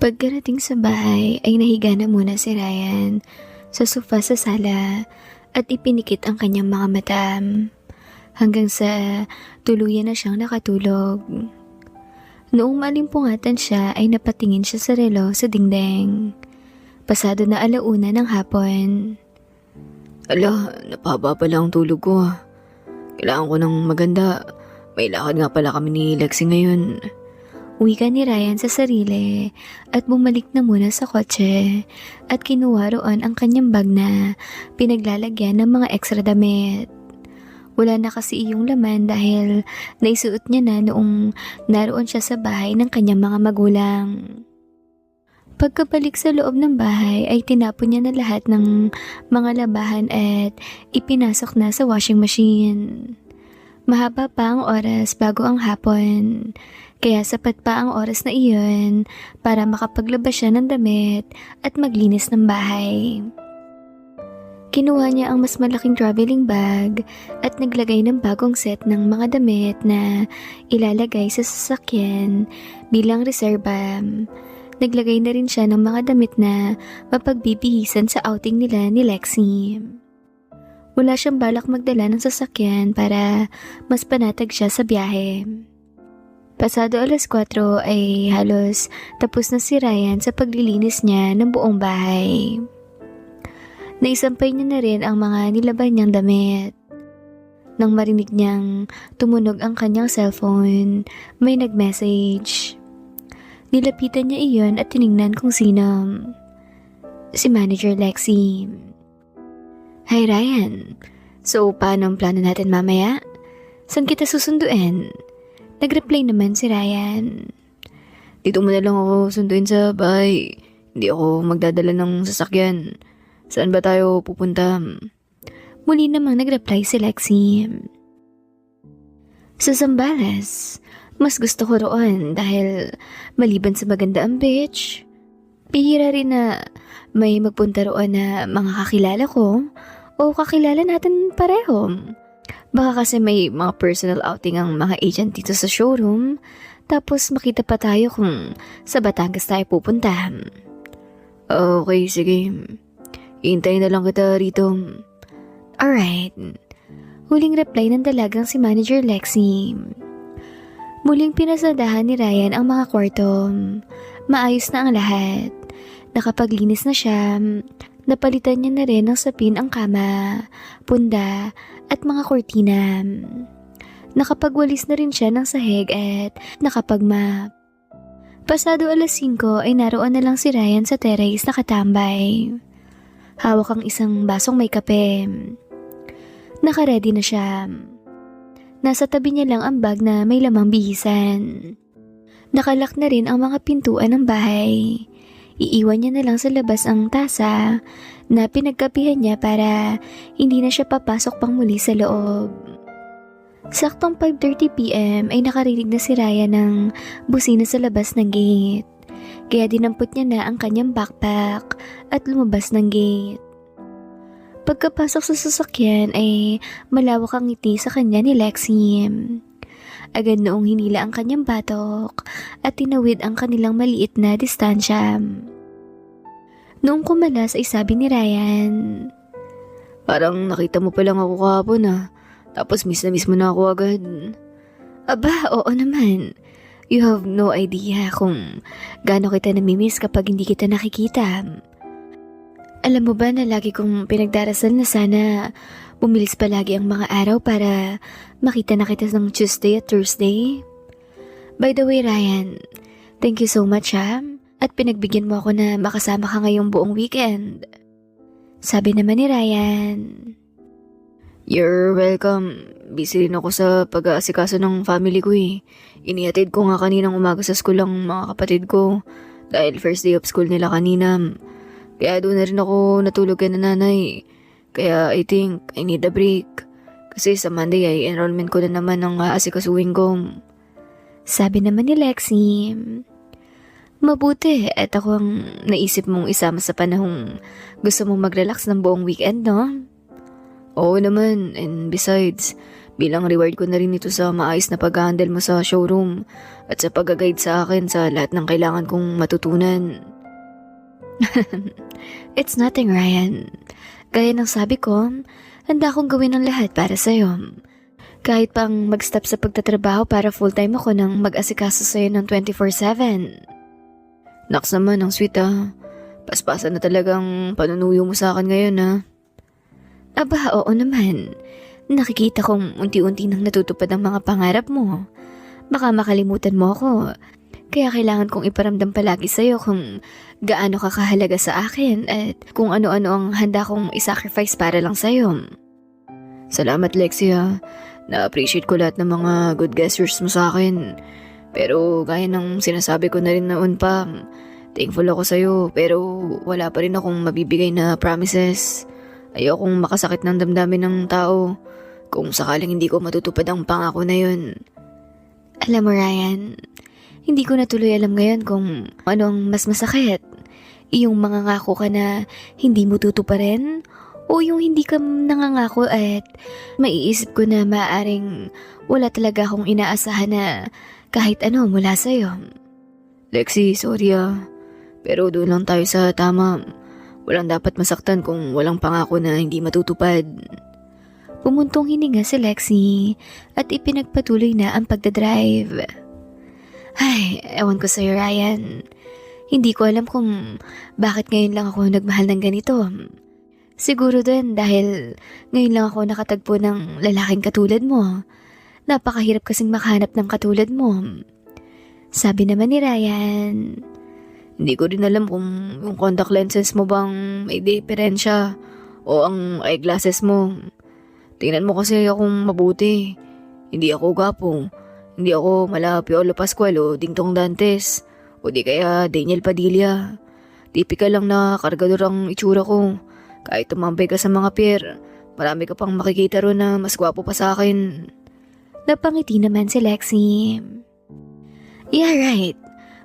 Pagkarating sa bahay ay nahiga na muna si Ryan sa sofa sa sala at ipinikit ang kanyang mga mata hanggang sa tuluyan na siyang nakatulog. Noong malimpungatan siya ay napatingin siya sa relo sa dingding. Pasado na 1:00 ng hapon. Ala, napahaba pala ang tulog ko. Kailangan ko ng maganda. May lakad nga pala kami ni Lexi ngayon. Wika ni Ryan sa sarili at bumalik na muna sa kotse at kinuha roon ang kanyang bag na pinaglalagyan ng mga extra damit. Wala na kasi iyong laman dahil naisuot niya na noong naroon siya sa bahay ng kanyang mga magulang. Pagkabalik sa loob ng bahay ay tinapon niya na lahat ng mga labahan at ipinasok na sa washing machine. Mahaba pa ang oras bago ang hapon, kaya sapat pa ang oras na iyon para makapaglabas siya ng damit at maglinis ng bahay. Kinuha niya ang mas malaking traveling bag at naglagay ng bagong set ng mga damit na ilalagay sa sasakyan bilang reserba. Naglagay na rin siya ng mga damit na mapagbibihisan sa outing nila ni Lexi. Wala siyang balak magdala ng sasakyan para mas panatag siya sa biyahe. Pasado 4:00 ay halos tapos na si Ryan sa paglilinis niya ng buong bahay. Naisampay niya na rin ang mga nilaban niyang damit. Nang marinig niyang tumunog ang kanyang cellphone, may nag-message. Nilapitan niya iyon at tiningnan kung sino. Si Manager Lexi. Hi Ryan, so paano ang plano natin mamaya? Saan kita susunduin? Nag-reply naman si Ryan. Dito mo na lang ako sunduin sa bahay. Hindi ako magdadala ng sasakyan. Saan ba tayo pupunta? Muli namang nag-reply si Lexi. Sa Zambales, mas gusto ko roon dahil maliban sa maganda ang beach, bihira rin na may magpunta roon na mga kakilala ko o kakilala natin pareho. Baka kasi may mga personal outing ang mga agent dito sa showroom, tapos makita pa tayo kung sa Batangas tayo pupunta. Okay, sige. Hintayin na lang kita rito. Alright. Huling reply ng dalagang si Manager Lexi. Muling pinasadahan ni Ryan ang mga kwarto. Maayos na ang lahat. Nakapaglinis na siya. Napalitan niya na rin ng sapin ang kama, punda, at mga kortina. Nakapagwalis na rin siya ng sahig at nakapagmap. Pasado 5:00 ay naroon na lang si Ryan sa terrace nakatambay. Hawak ang isang basong may kape. Nakaredy na siya. Nasa tabi niya lang ang bag na may lamang bihisan. Nakalak na rin ang mga pintuan ng bahay. Iiwan niya na lang sa labas ang tasa na pinagkapihan niya para hindi na siya papasok pang muli sa loob. Saktong 5:30 PM ay nakarinig na si Ryan ng busina sa labas ng gate. Kaya dinampot niya na ang kanyang backpack at lumabas ng gate. Pagkapasok sa sasakyan ay malawak ang ngiti sa kanya ni Lexi. Agad noong hinila ang kanyang batok at tinawid ang kanilang maliit na distansya. Noong kumalas ay sabi ni Ryan, Parang nakita mo pa lang ako kahapon Tapos miss na miss mo na ako agad. Aba, oo naman. You have no idea kung gaano kita namimiss kapag hindi kita nakikita. Alam mo ba na lagi kong pinagdarasal na sana bumilis palagi ang mga araw para makita na kita ng Tuesday at Thursday? By the way, Ryan, thank you so much at pinagbigyan mo ako na makasama ka ngayong buong weekend. Sabi naman ni Ryan. You're welcome. Busy rin ako sa pag-aasikaso ng family ko Inihatid ko nga kaninang umaga sa school ang mga kapatid ko dahil first day of school nila kanina. Kaya doon na rin ako natulog kay nanay. Kaya I think I need a break. Kasi sa Monday ay enrollment ko na naman ang aasikasuhin ko. Sabi naman ni Lexi. Mabuti at ako ang naisip mong isama sa panahong gusto mong mag-relax ng buong weekend, no? Oo naman, and besides, Bilang reward ko na rin ito sa maayos na pag-handle mo sa showroom at sa pag-guide sa akin sa lahat ng kailangan kong matutunan. It's nothing, Ryan. Gaya ng sabi ko, handa akong gawin ang lahat para sa'yo. Kahit pang mag-stop sa pagtatrabaho para full-time ako nang mag-asikaso sa'yo ng 24/7. Naks naman, ang sweet ah. Paspasan na talagang panunuyo mo sa akin ngayon ah. Aba, oo naman. Nakikita kong unti-unti nang natutupad ang mga pangarap mo. Baka makalimutan mo ako. Kaya kailangan kong iparamdam palagi sa'yo kung gaano ka kahalaga sa akin at kung ano-ano ang handa kong isacrifice para lang sa'yo. Salamat, Lexia. Na-appreciate ko lahat ng mga good gestures mo sa akin. Pero gaya ng sinasabi ko na rin noon pa, thankful ako sa'yo pero wala pa rin akong mabibigay na promises. Ayokong makasakit ng damdamin ng tao kung sakaling hindi ko matutupad ang pangako na yun. Alam mo, Ryan, hindi ko na tuloy alam ngayon kung ano ang mas masakit. Yung mangangako ka na hindi mo tutuparin o yung hindi ka nangangako at maiisip ko na maaaring wala talaga akong inaasahan na kahit ano mula sa'yo. Lexi, sorry ah. Pero doon lang tayo sa tama. Walang dapat masaktan kung walang pangako na hindi matutupad. Pumuntong hininga si Lexi at ipinagpatuloy na ang pagdadrive. Ay, ewan ko sa'yo, Ryan. Hindi ko alam kung bakit ngayon lang ako nagmahal ng ganito. Siguro din dahil ngayon lang ako nakatagpo ng lalaking katulad mo. Napakahirap kasing makahanap ng katulad mo. Sabi naman ni Ryan. Hindi ko rin alam kung yung contact lenses mo bang may diferensya o ang eyeglasses mo. Tingnan mo kasi akong mabuti. Hindi ako gwapo. Hindi ako mala Piolo Pascual o Dingtong Dantes. O di kaya Daniel Padilla. Tipikal lang na kargador ang itsura ko. Kahit tumambay ka sa mga pier, marami ka pang makikita ron na mas gwapo pa sa akin. Napangiti naman si Lexi. Yeah, right.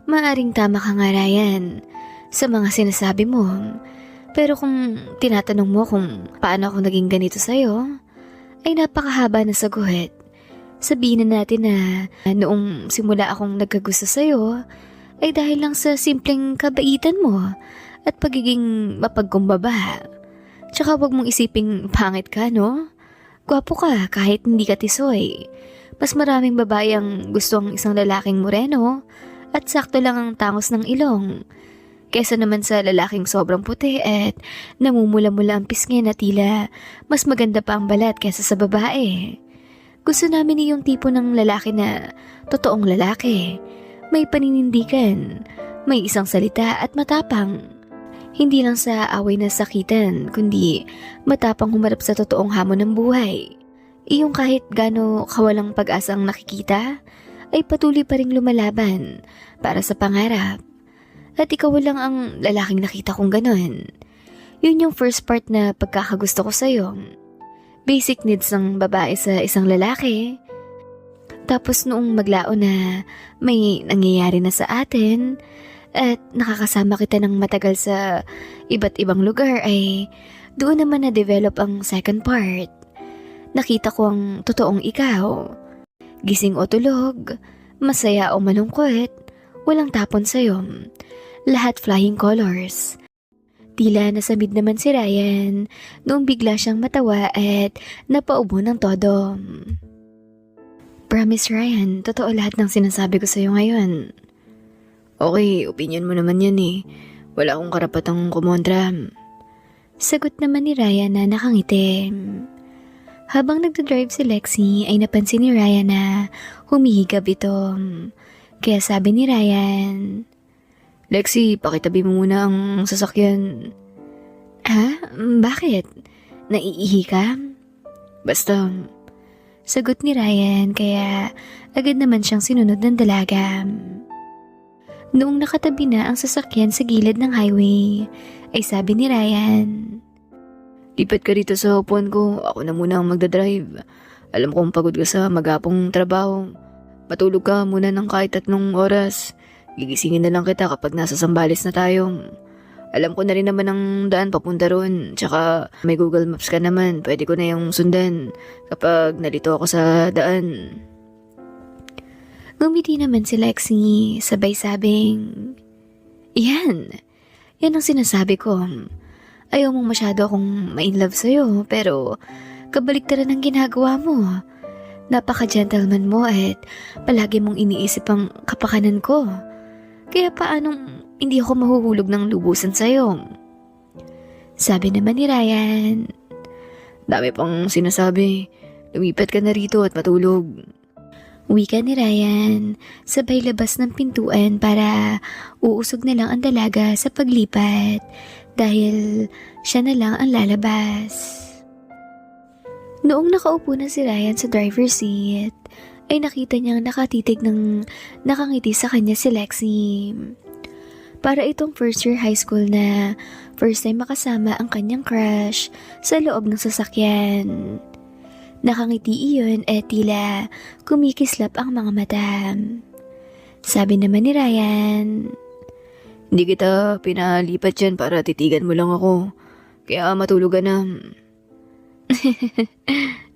Maaring tama ka nga, Ryan, sa mga sinasabi mo. Pero kung tinatanong mo kung paano ako naging ganito sa'yo, ay napakahaba na sagot. Sabihin na natin na noong simula akong nagkagusto sa'yo, ay dahil lang sa simpleng kabaitan mo at pagiging mapagkumbaba. Tsaka wag mong isiping pangit ka, no? Gwapo ka kahit hindi ka tisoy. Mas maraming babae ang gusto ang isang lalaking moreno at sakto lang ang tangos ng ilong. Kesa naman sa lalaking sobrang puti at namumula-mula ang pisngi na tila mas maganda pa ang balat kesa sa babae. Gusto namin yung tipo ng lalaki na totoong lalaki. May paninindigan, may isang salita at matapang. Hindi lang sa away na sakitan, kundi matapang humarap sa totoong hamon ng buhay. Iyong kahit gaano kawalang pag-asang nakikita, ay patuloy pa ring lumalaban para sa pangarap. At ikaw lang ang lalaking nakita kong ganon. Yun yung first part na pagkakagusto ko sa'yo. Basic needs ng babae sa isang lalaki. Tapos noong maglao na may nangyayari na sa atin at nakakasama kita ng matagal sa iba't ibang lugar ay doon naman na-develop ang second part. Nakita ko ang totoong ikaw. Gising o tulog, masaya o malungkot, walang tapon sa'yo. Lahat flying colors. Tila nasamid naman si Ryan noong bigla siyang matawa at napaubo ng todo. Promise, Ryan, totoo lahat ng sinasabi ko sa'yo ngayon. Okay, opinion mo naman yan eh. Wala akong karapatang kumontra. Sagot naman ni Ryan na nakangiti. Habang nagdadrive si Lexi ay napansin ni Ryan na humihigab ito. Kaya sabi ni Ryan, Lexi, pakitabi mo muna ang sasakyan. Ha? Bakit? Naiihi ka? Basta. Sagot ni Ryan kaya agad naman siyang sinunod ng dalaga. Noong nakatabi na ang sasakyan sa gilid ng highway, ay sabi ni Ryan, Lipat ka rito sa upuan ko, ako na muna ang magdadrive. Alam kong pagod ka sa magapong trabaho. Matulog ka muna ng kahit 3 oras. Gigisingin na lang kita kapag nasa Sambales na tayo. Alam ko na rin naman ang daan papunta ron. Tsaka may Google Maps ka naman. Pwede ko na yung sundan kapag nalito ako sa daan. Ngumiti naman si Lexi, sabay sabing, Yan ang sinasabi ko. Ayaw mong masyado akong ma-inlove sa'yo, pero kabaliktaran ang ginagawa mo. Napaka-gentleman mo at palagi mong iniisip ang kapakanan ko. Kaya paanong hindi ako mahuhulog ng lubusan sa'yo? Sabi naman ni Ryan. Dami pang sinasabi. Lumipat ka na rito at matulog. Wika ni Ryan, sabay labas ng pintuan para uusog na lang ang dalaga sa paglipat dahil siya na lang ang lalabas. Noong nakaupo na si Ryan sa driver's seat, ay nakita niyang nakatitig ng nakangiti sa kanya si Lexi. Para itong first year high school na first time makasama ang kanyang crush sa loob ng sasakyan. Nakangiti iyon at tila kumikislap ang mga mata. Sabi naman ni Ryan, Hindi kita pinalipat dyan para titigan mo lang ako. Kaya matulog ka na.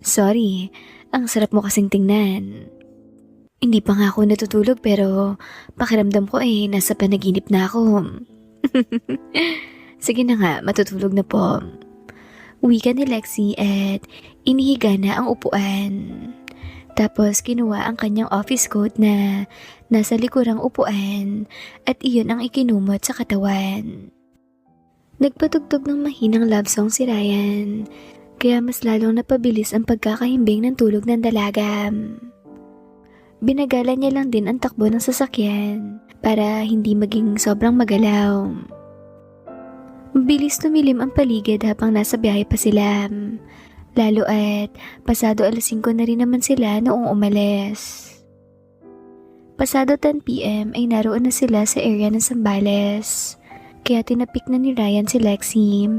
Sorry, ang sarap mo kasing tingnan. Hindi pa nga ako natutulog pero pakiramdam ko nasa panaginip na ako. Sige na nga, matutulog na po. Wika ni Lexi at inihiga na ang upuan. Tapos kinuha ang kanyang office coat na nasa likurang upuan at iyon ang ikinumot sa katawan. Nagpatugtog ng mahinang love song si Ryan, kaya mas lalong napabilis ang pagkakahimbing ng tulog ng dalaga. Binagalan niya lang din ang takbo ng sasakyan para hindi maging sobrang magalaw. Mabilis tumilim ang paligid habang nasa biyahe pa sila. Lalo at pasado 5:00 na rin naman sila noong umalis. Pasado 10 p.m. ay naroon na sila sa area ng Zambales. Kaya tinapik na ni Ryan si Lexi.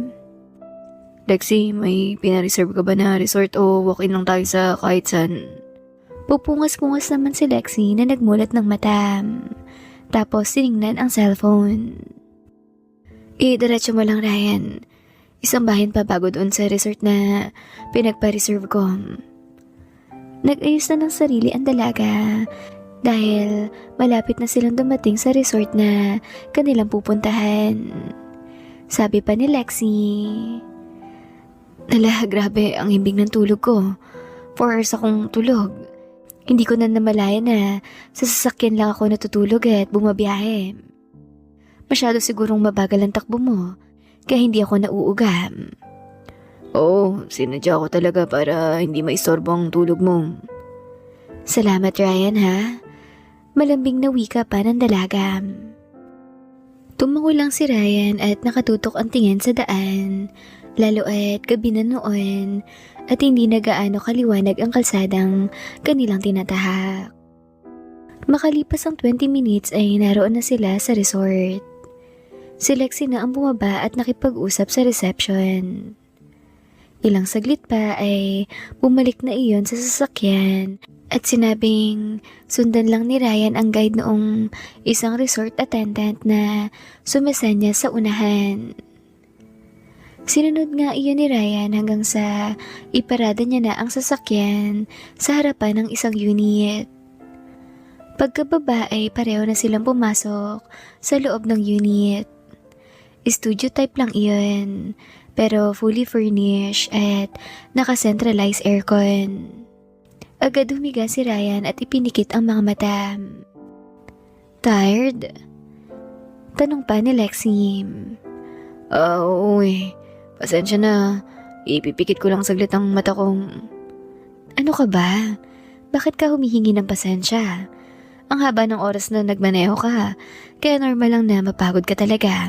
Lexi, may pinareserve ka ba na resort o walk-in lang tayo sa kahit saan? Pupungas-pungas naman si Lexi na nagmulat ng mata. Tapos tiningnan ang cellphone. Diretso mo lang, Ryan. Isang bahin pa bago doon sa resort na pinagpa-reserve ko. Nag-ayos na ng sarili ang dalaga dahil malapit na silang dumating sa resort na kanilang pupuntahan. Sabi pa ni Lexi, grabe ang himbing ng tulog ko. 4 hours akong tulog. Hindi ko na namalayan na sa sasakyan lang ako natutulog at bumabiyahe. Masyado sigurong mabagal ang takbo mo, kaya hindi ako nauugam. Oo, sinadya ko talaga para hindi maistorbo ang tulog mo. Salamat, Ryan, ha? Malambing na wika pa ng dalaga. Tumango lang si Ryan at nakatutok ang tingin sa daan, lalo at gabi na noon at hindi na gaano kaliwanag ang kalsadang kanilang tinatahak. Makalipas ang 20 minutes ay naroon na sila sa resort. Si Lexi na ang bumaba at nakipag-usap sa reception. Ilang saglit pa ay bumalik na iyon sa sasakyan at sinabing sundan lang ni Ryan ang guide noong isang resort attendant na sumasanya sa unahan. Sinunod nga iyon ni Ryan hanggang sa iparada niya na ang sasakyan sa harapan ng isang unit. Pagkababa ay pareho na silang pumasok sa loob ng unit. Studio type lang iyon, pero fully furnished at naka-centralized aircon. Agad humiga si Ryan at ipinikit ang mga mata. Tired? Tanong pa ni Lexi. Oo Pasensya na. Ipipikit ko lang saglit ang mata kong... Ano ka ba? Bakit ka humihingi ng pasensya? Ang haba ng oras na nagmaneho ka, kaya normal lang na mapagod ka talaga.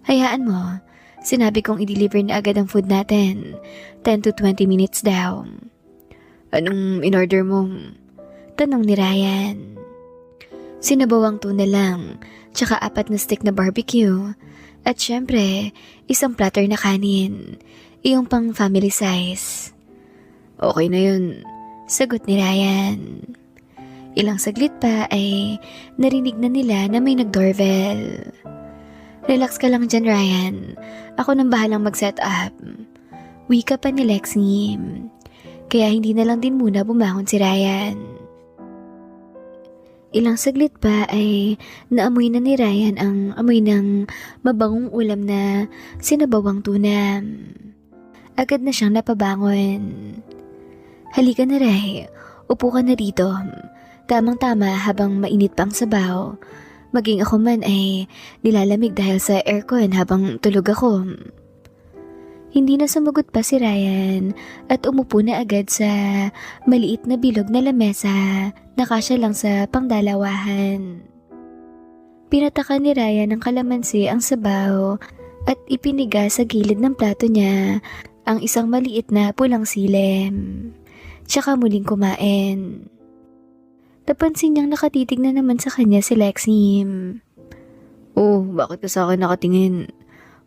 Hayaan mo, sinabi kong i-deliver na agad ang food natin. 10 to 20 minutes daw. Anong in-order mo? Tanong ni Ryan. Sinabawang tuna lang, tsaka 4 na stick na barbecue. At syempre, isang platter na kanin. Iyong pang family size. Okay na yun. Sagot ni Ryan. Ilang saglit pa ay narinig na nila na may nag-doorbell. Relax ka lang dyan, Ryan. Ako nang bahalang mag-set up. Wika pa ni Lexi. Kaya hindi na lang din muna bumangon si Ryan. Ilang saglit pa ay naamoy na ni Ryan ang amoy ng mabangong ulam na sinabawang tuna. Agad na siyang napabangon. Halika na, Ray. Upo ka na dito. Tamang-tama habang mainit pang sabaw. Maging ako man ay nilalamig dahil sa aircon habang tulog ako. Hindi na sumagot pa si Ryan at umupo na agad sa maliit na bilog na lamesa na kasya lang sa pangdalawahan. Pinataka ni Ryan ng kalamansi ang sabaw at ipiniga sa gilid ng plato niya ang isang maliit na pulang silem. Tsaka muling kumain. Napansin niyang nakatitig na naman sa kanya si Lexi. Oh, bakit ka sa akin nakatingin?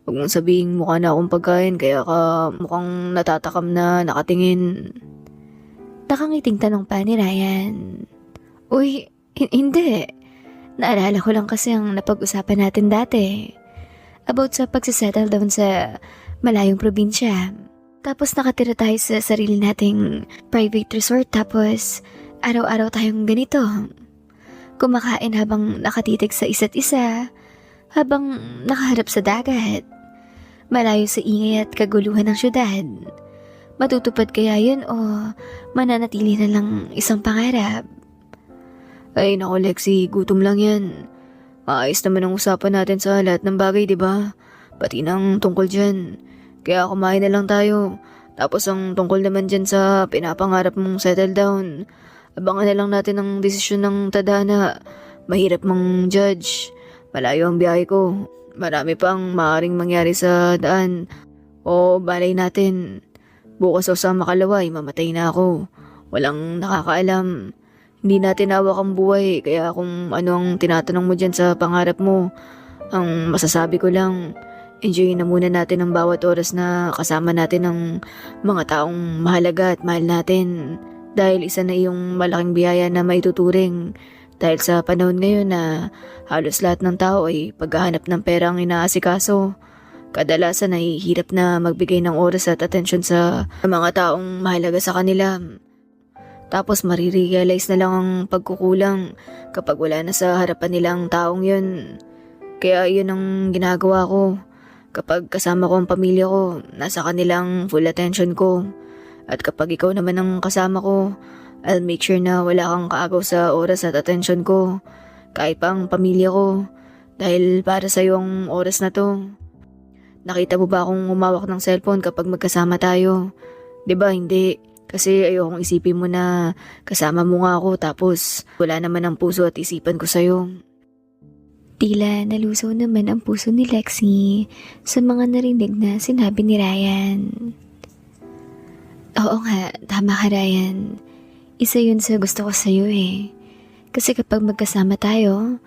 Huwag mong sabihin mukha na akong pagkain kaya ka mukhang natatakam na nakatingin. Nakangiting tanong pa ni Ryan. Uy, hindi. Naalala ko lang kasi ang napag-usapan natin dati. About sa pagsisettle down sa malayong probinsya. Tapos nakatira tayo sa sarili nating private resort tapos araw-araw tayong ganito. Kumakain habang nakatitig sa isa't isa, habang nakaharap sa dagat. Malayo sa ingay at kaguluhan ng syudad. Matutupad kaya yun o mananatili na lang isang pangarap? Ay naku Lexi, gutom lang yan. Maayos naman ang usapan natin sa lahat ng bagay, di ba? Pati nang tungkol dyan. Kaya kumain na lang tayo. Tapos ang tungkol naman dyan sa pinapangarap mong settle down. Abangan na lang natin ang desisyon ng tadhana. Mahirap mang judge. Malayo ang biyahe ko. Marami pang maaaring mangyari sa daan. O balay natin. Bukas o sa makalaway, mamatay na ako. Walang nakakaalam. Hindi natin hawak ang buhay. Kaya kung ano ang tinatanong mo dyan sa pangarap mo, ang masasabi ko lang, enjoy na muna natin ang bawat oras na kasama natin ang mga taong mahalaga at mahal natin. Dahil isa na iyong malaking biyaya na maituturing. Dahil sa panahon ngayon na halos lahat ng tao ay paghahanap ng pera ang inaasikaso. Kadalasan ay hirap na magbigay ng oras at atensyon sa mga taong mahalaga sa kanila. Tapos marirealize na lang ang pagkukulang kapag wala na sa harapan nilang taong yun. Kaya yun ang ginagawa ko. Kapag kasama ko ang pamilya ko, nasa kanilang full attention ko. At kapag ikaw naman ang kasama ko, I'll make sure na wala kang kaagaw sa oras at atensyon ko. Kahit pa ang pamilya ko. Dahil para sa'yo ang oras na to. Nakita mo ba akong umawak ng cellphone kapag magkasama tayo? 'Di ba hindi? Kasi ayokong isipin mo na kasama mo nga ako tapos wala naman ang puso at isipan ko sa'yo. Tila nalusaw naman ang puso ni Lexi sa mga narinig na sinabi ni Ryan. Oo nga, tama ka Ryan. Isa yun sa gusto ko sa'yo eh. Kasi kapag magkasama tayo,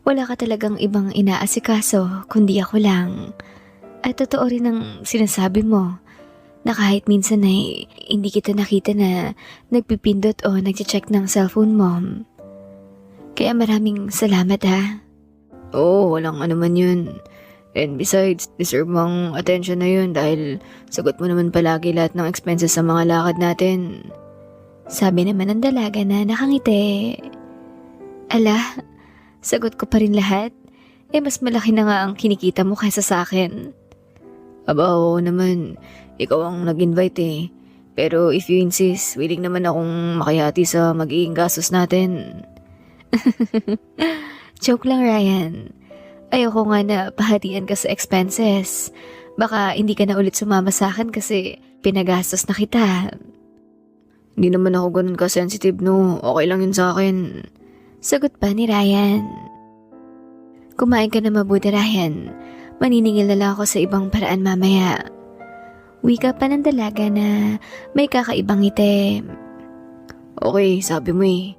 wala ka talagang ibang inaasikaso kundi ako lang. At totoo rin ang sinasabi mo na kahit minsan ay hindi kita nakita na nagpipindot o nagche-check ng cellphone mo. Kaya maraming salamat ha. Oo, walang anuman yun. And besides, deserve mo ang attention na yun dahil sagot mo naman palagi lahat ng expenses sa mga lakad natin. Sabi naman ng dalaga na nakangiti. Ala, sagot ko pa rin lahat. Mas malaki na nga ang kinikita mo kaysa sa akin. Aba, oo naman. Ikaw ang nag-invite eh. Pero if you insist, willing naman akong makihati sa magiging gastos natin. Joke lang Ryan. Ayoko nga na pahatian ka sa expenses. Baka hindi ka na ulit sumama sa akin kasi pinagastos na kita. Hindi naman ako ganun ka-sensitive no. Okay lang yun sa akin. Sagot pa ni Ryan. Kumain ka na mabuti Ryan. Maniningil na lang ako sa ibang paraan mamaya. Wika pa ng dalaga na may kakaibang ngiti. Okay, sabi mo eh.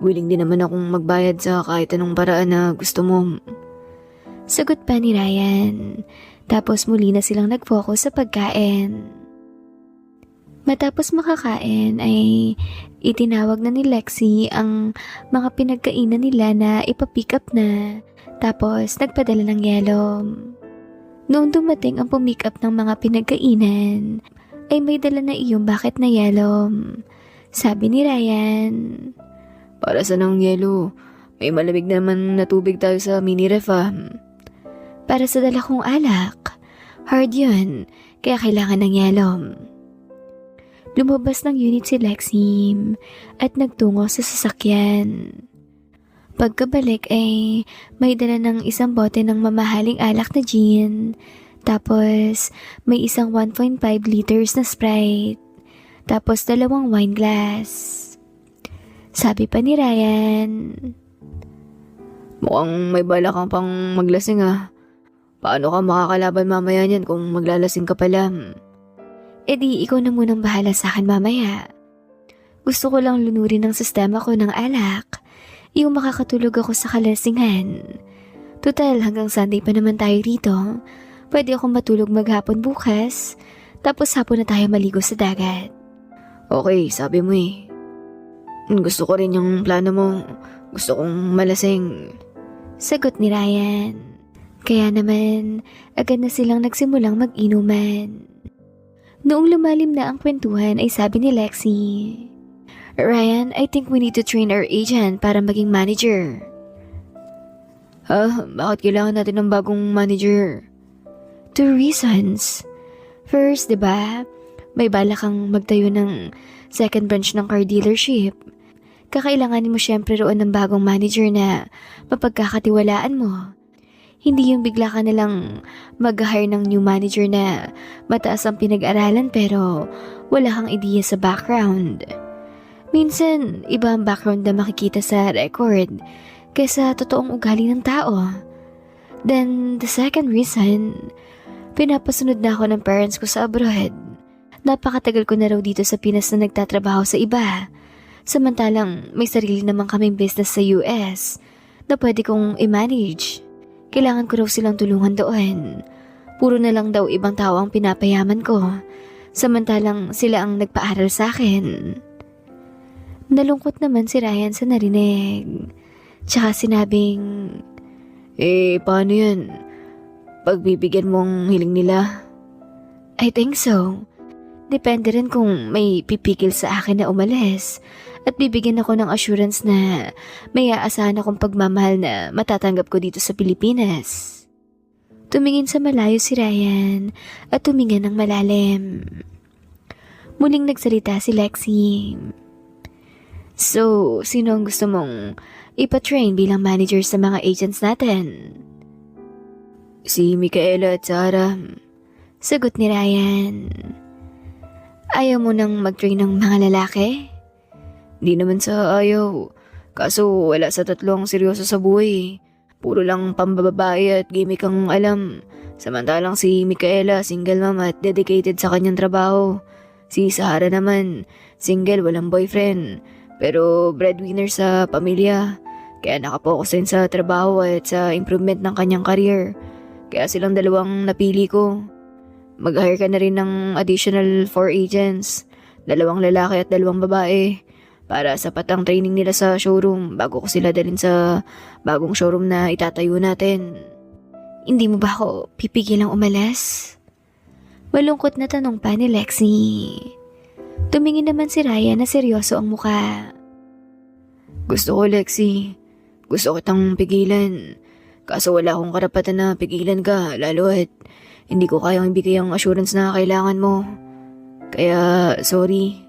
Willing din naman akong magbayad sa kahit anong paraan na gusto mo. Sagot pa ni Ryan. Tapos muli na silang nag-focus sa pagkain. Matapos makakain ay itinawag na ni Lexi ang mga pinagkainan nila na ipapick up na. Tapos nagpadala ng yelo. Noong dumating ang pumick up ng mga pinagkainan, ay may dala na iyong bucket na yelo. Sabi ni Ryan. Para sa ng yelo, may malamig naman na tubig tayo sa mini ref ah. Para sa dala kong alak. Hard yun, kaya kailangan ng yelo. Lumabas ng unit si Lexi at nagtungo sa sasakyan. Pagkabalik ay may dala ng isang bote ng mamahaling alak na gin, tapos may isang 1.5 liters na Sprite, tapos 2 wine glass. Sabi pa ni Ryan. Mukhang may bala kang pang maglasing ah. Paano ka makakalaban mamaya niyan kung maglalasing ka pala? E di ikaw na munang bahala sa akin mamaya. Gusto ko lang lunurin ang sistema ko ng alak. Yung makakatulog ako sa kalasingan. Total, hanggang Sunday pa naman tayo rito. Pwede akong matulog maghapon bukas. Tapos hapon na tayo maligo sa dagat. Okay, sabi mo eh. Gusto ko rin yung plano mo. Gusto kong malasing. Sagot ni Ryan. Kaya naman, agad na silang nagsimulang mag-inuman. Noong lumalim na ang kwentuhan ay sabi ni Lexi, Ryan, I think we need to train our agent para maging manager. Bakit kailangan natin ng bagong manager? 2 reasons. First, diba, may balak kang magtayo ng second branch ng car dealership. Kakailanganin mo syempre roon ng bagong manager na mapagkakatiwalaan mo. Hindi yung bigla ka nalang mag-hire ng new manager na mataas ang pinag-aralan pero wala kang ideya sa background. Minsan, iba ang background na makikita sa record kaysa totoong ugali ng tao. Then, the second reason, pinapasunod na ako ng parents ko sa abroad. Napakatagal ko na raw dito sa Pinas na nagtatrabaho sa iba. Samantalang may sarili naman kaming business sa US na pwede kong i-manage. Kailangan ko raw silang tulungan doon. Puro na lang daw ibang tao ang pinapayaman ko. Samantalang sila ang nagpaaral sa akin. Nalungkot naman si Ryan sa narinig. Tsaka sinabing, Paano yan? Pagbibigyan mong hiling nila? I think so. Depende rin kung may pipigil sa akin na umalis at bibigyan ako ng assurance na may aasahan akong pagmamahal na matatanggap ko dito sa Pilipinas. Tumingin sa malayo si Ryan at tuminga ng malalim. Muling nagsalita si Lexi. So, sino ang gusto mong ipatrain bilang manager sa mga agents natin? Si Micaela at Sarah. Sagot ni Ryan. Ayaw mo nang mag-train ng mga lalaki? Di naman sa ayaw. Kaso wala sa tatlong seryoso sa buhay. Puro lang pambababae at gimmick ang alam. Samantalang si Micaela, single mom at dedicated sa kanyang trabaho. Si Sarah naman, single, walang boyfriend. Pero breadwinner sa pamilya. Kaya nakapokus din sa trabaho at sa improvement ng kanyang career. Kaya silang dalawang napili ko. Mag-hire ka na rin ng additional 4 agents. 2 lalaki at 2 babae. Para sapat ang training nila sa showroom bago ko sila dalhin sa bagong showroom na itatayo natin. Hindi mo ba ako pipigilang umalis? Malungkot na tanong pa ni Lexi. Tumingin naman si Ryan na seryoso ang muka. Gusto ko, Lexi. Gusto kitang pigilan. Kaso wala akong karapatan na pigilan ka, lalo at hindi ko kayang ibigay ang assurance na kailangan mo. Kaya, sorry.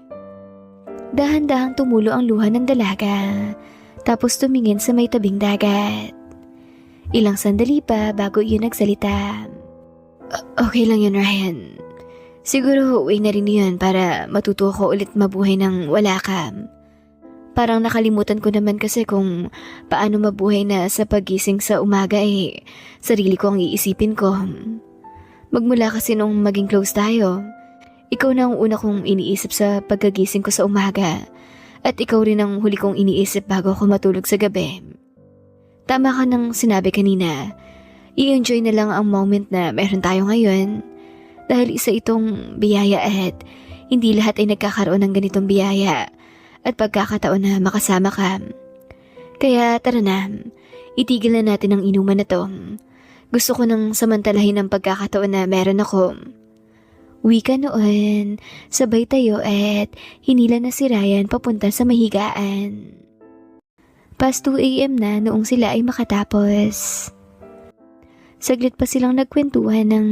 Dahan-dahang tumulo ang luha ng dalaga, tapos tumingin sa may tabing dagat. Ilang sandali pa bago yun nagsalita. Okay lang yun, Ryan. Siguro way na rin yun para matuto ko ulit mabuhay ng wala ka. Parang nakalimutan ko naman kasi kung paano mabuhay na sa pagising sa umaga sarili ko ang iisipin ko. Magmula kasi nung maging close tayo, ikaw na ang una kong iniisip sa pagkagising ko sa umaga at ikaw rin ang huli kong iniisip bago ako matulog sa gabi. Tama ka nang sinabi kanina, i-enjoy na lang ang moment na meron tayo ngayon dahil isa itong biyaya at hindi lahat ay nagkakaroon ng ganitong biyaya at pagkakataon na makasama ka. Kaya tara na, itigil na natin ang inuman na to. Gusto ko nang samantalahin ang pagkakataon na meron ako. Wika noon, sabay tayo at hinila na si Ryan papunta sa mahigaan. Past 2 a.m. na noong sila ay makatapos. Saglit pa silang nagkwentuhan ng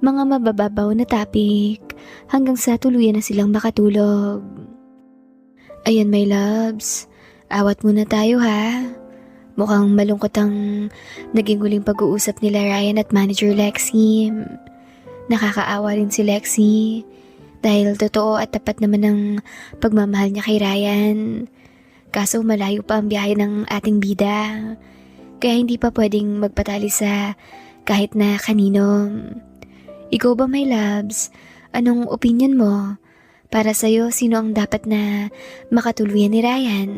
mga mabababaw na topic hanggang sa tuluyan na silang makatulog. Ayan my loves, awat muna tayo ha. Mukhang malungkot ang naging huling pag-uusap nila Ryan at Manager Lexi. Nakakaawa rin si Lexi dahil totoo at tapat naman ang pagmamahal niya kay Ryan. Kaso malayo pa ang biyahe ng ating bida, kaya hindi pa pwedeng magpatali sa kahit na kanino. Ikaw ba my loves? Anong opinion mo? Para sa'yo, sino ang dapat na makatuluyan ni Ryan?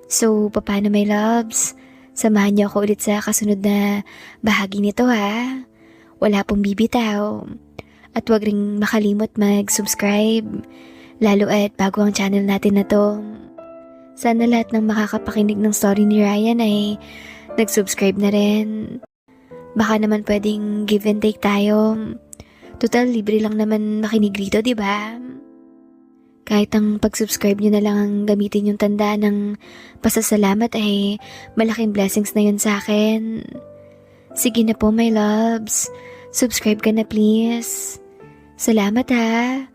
So, paano my loves? Samahan niyo ako ulit sa kasunod na bahagi nito ha. Wala pong bibitaw. At huwag ring makalimot mag-subscribe. Lalo at bago ang channel natin na to. Sana lahat ng makakapakinig ng story ni Ryan ay nag-subscribe na rin. Baka naman pwedeng give and take tayo. Total, libre lang naman makinig dito, di ba? Kahit ang pag-subscribe nyo na lang ang gamitin yung tanda ng pasasalamat ay malaking blessings na yun sa akin. Sige na po my loves. Subscribe ka na please. Salamat ha.